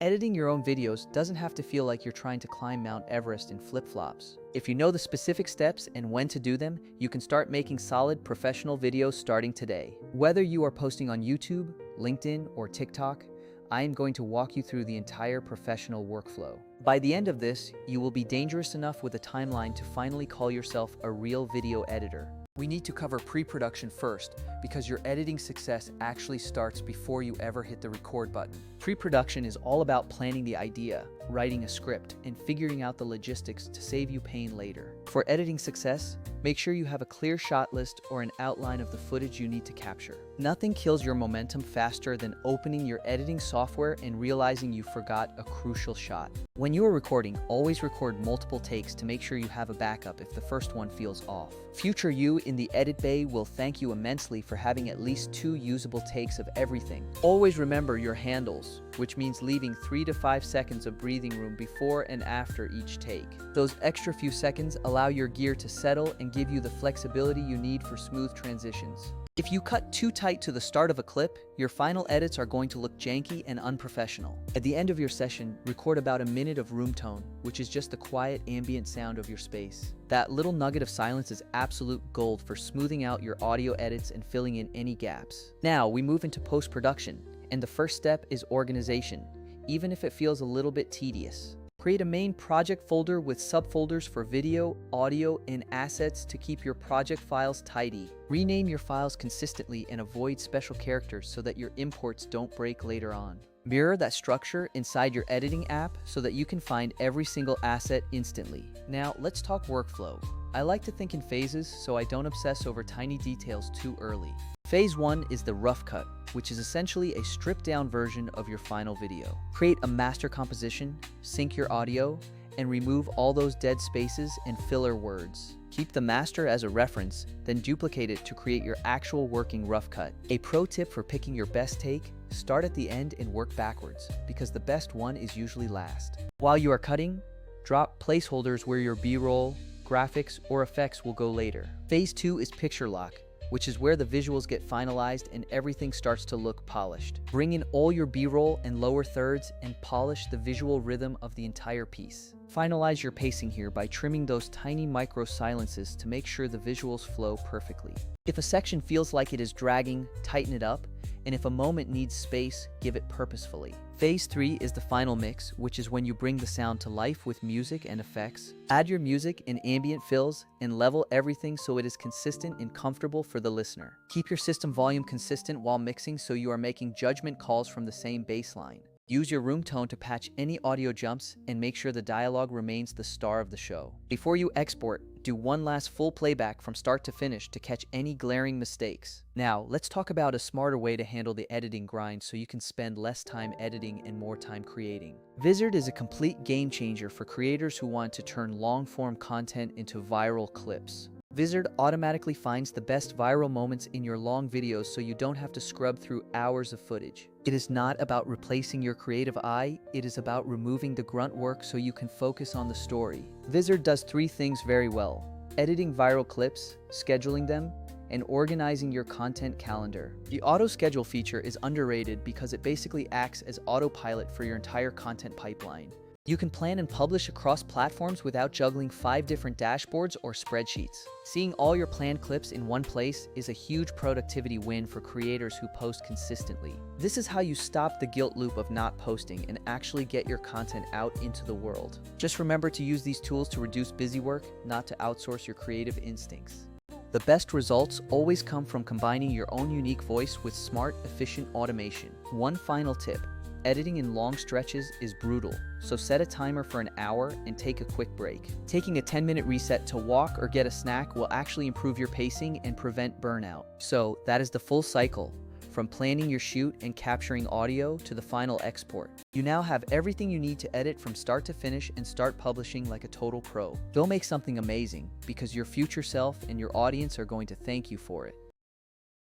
Editing your own videos doesn't have to feel like you're trying to climb Mount Everest in flip-flops. If you know the specific steps and when to do them, you can start making solid professional videos starting today. Whether you are posting on YouTube, LinkedIn, or TikTok, I am going to walk you through the entire professional workflow. By the end of this, you will be dangerous enough with a timeline to finally call yourself a real video editor. We need to cover pre-production first because your editing success actually starts before you ever hit the record button. Pre-production is all about planning the idea, writing a script, and figuring out the logistics to save you pain later. For editing success, make sure you have a clear shot list or an outline of the footage you need to capture. Nothing kills your momentum faster than opening your editing software and realizing you forgot a crucial shot. When you are recording, always record multiple takes to make sure you have a backup if the first one feels off. Future you in the edit bay will thank you immensely for having at least 2 usable takes of everything. Always remember your handles, which means leaving 3 to 5 seconds of breathing room before and after each take. Those extra few seconds allow your gear to settle and give you the flexibility you need for smooth transitions. If you cut too tight to the start of a clip, your final edits are going to look janky and unprofessional. At the end of your session, record about a minute of room tone, which is just the quiet ambient sound of your space. That little nugget of silence is absolute gold for smoothing out your audio edits and filling in any gaps. Now we move into post-production, and the first step is organization, even if it feels a little bit tedious. Create a main project folder with subfolders for video, audio, and assets to keep your project files tidy. Rename your files consistently and avoid special characters so that your imports don't break later on. Mirror that structure inside your editing app so that you can find every single asset instantly. Now, let's talk workflow. I like to think in phases so I don't obsess over tiny details too early. Phase 1 is the rough cut, which is essentially a stripped-down version of your final video. Create a master composition, sync your audio, and remove all those dead spaces and filler words. Keep the master as a reference, then duplicate it to create your actual working rough cut. A pro tip for picking your best take: start at the end and work backwards, because the best one is usually last. While you are cutting, drop placeholders where your B-roll, graphics, or effects will go later. Phase 2 is picture lock, which is where the visuals get finalized and everything starts to look polished. Bring in all your B-roll and lower thirds and polish the visual rhythm of the entire piece. Finalize your pacing here by trimming those tiny micro silences to make sure the visuals flow perfectly. If a section feels like it is dragging, tighten it up, and if a moment needs space, give it purposefully. Phase 3 is the final mix, which is when you bring the sound to life with music and effects. Add your music and ambient fills and level everything so it is consistent and comfortable for the listener. Keep your system volume consistent while mixing so you are making judgment calls from the same baseline. Use your room tone to patch any audio jumps and make sure the dialogue remains the star of the show. Before you export, do one last full playback from start to finish to catch any glaring mistakes. Now, let's talk about a smarter way to handle the editing grind so you can spend less time editing and more time creating. Vizard is a complete game changer for creators who want to turn long-form content into viral clips. Vizard automatically finds the best viral moments in your long videos so you don't have to scrub through hours of footage. It is not about replacing your creative eye, it is about removing the grunt work so you can focus on the story. Vizard does 3 things very well: editing viral clips, scheduling them, and organizing your content calendar. The auto schedule feature is underrated because it basically acts as autopilot for your entire content pipeline. You can plan and publish across platforms without juggling 5 different dashboards or spreadsheets. Seeing all your planned clips in one place is a huge productivity win for creators who post consistently. This is how you stop the guilt loop of not posting and actually get your content out into the world. Just remember to use these tools to reduce busy work, not to outsource your creative instincts. The best results always come from combining your own unique voice with smart, efficient automation. One final tip: editing in long stretches is brutal, so set a timer for an hour and take a quick break. Taking a 10-minute reset to walk or get a snack will actually improve your pacing and prevent burnout. So that is the full cycle, from planning your shoot and capturing audio to the final export. You now have everything you need to edit from start to finish and start publishing like a total pro. Go make something amazing, because your future self and your audience are going to thank you for it.